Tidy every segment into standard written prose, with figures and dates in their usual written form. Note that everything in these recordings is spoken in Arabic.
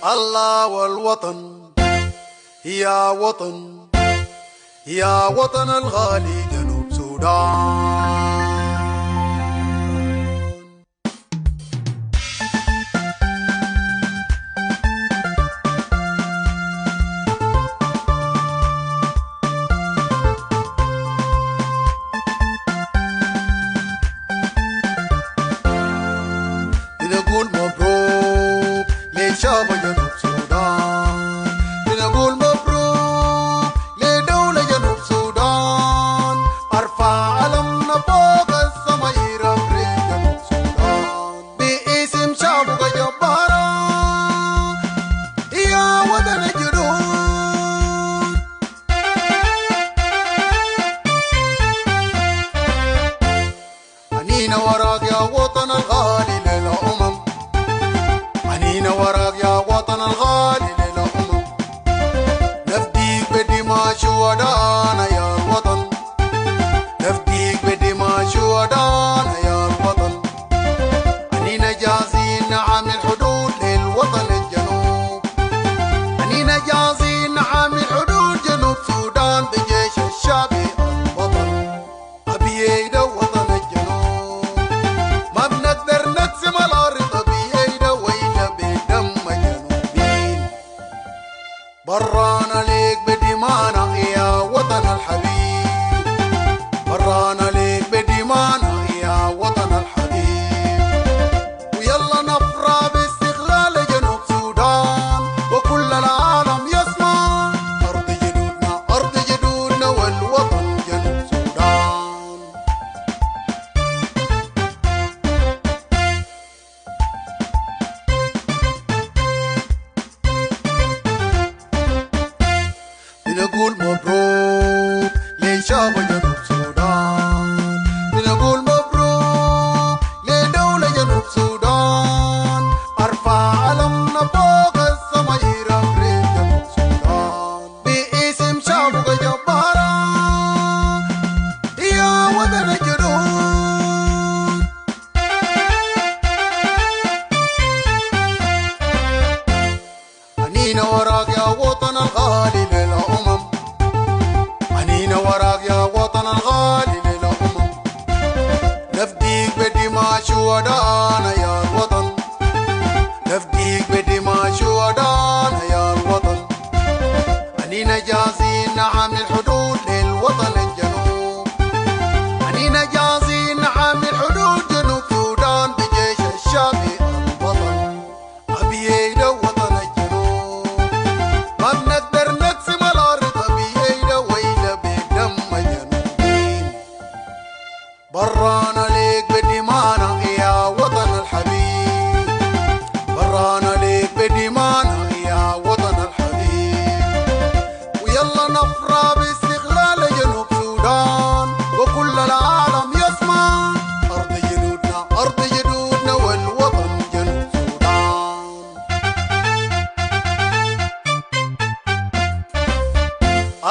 الله والوطن يا وطن، يا وطن الغالي جنوب سودان. بنقول مبروك لشعب جنوب سودان، بنقول مبروك لدولة جنوب سودان. ارفع علمنا فوق السما يرفرف جنوب سودان باسم شعبك جبارا يا وطن الجنوب. عنينا وراك يا وطن الغالي للأمم، عنينا وراك يا وطن الغالي للأمم. نفديك بدماء شهدانا يا الوطن، نفديك بدماء شهدانا يا الوطن. عنينا جازين نعم الحدود للوطن الجنوب، عنينا جازين نعم الحدود جنوب سودان بجيش الشعبي الوطن. أبيي وطن الجنوب ما بنقدر نقسم الأرض بيده ويده بدم جنوبين. برانا ليك بدمانا يا وطن الحبيب، برانا ليك بدمانا يا وطن الحبيب. ويلا نفرح باستقلال جنوب سودان وكل العالم يسمع. أرض جدودنا أرض جدودنا والوطن جنوب سودان. بنقول مبروك لشعب جنوب سودان، بنقول مبروك لدولة جنوب سودان. ارفع علمنا فوق السما يرفرف جنوب سودان باسم شعبك جبارا يا وطن الجنوب. عنينا وراك يا وطن الغالي للأمم، عنينا وراك يا وطن الغالي للأمم. نفديك بدماء شهدانا يا الوطن، نفديك بدماء شهدانا يا الوطن. عنينا جازين نعم الحدود للوطن الجنوب، عنينا جازين نعم الحدود جنوب سودان بجيش الشعبي الوطن. أبيي وطن الجنوب ما بنقدر نقسم الأرض بيده ويده بدم جنوبين. برانا ليك بدمانا يا وطن الحبيب، برانا ليك بدمانا يا وطن الحبيب. ويلا نفرح باستقلال جنوب سودان وكل العالم يسمع. أرض جدودنا أرض جدودنا والوطن جنوب سودان.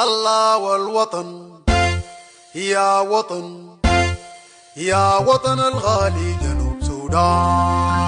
الله والوطن يا وطن، يا وطن الغالي جنوب سودان.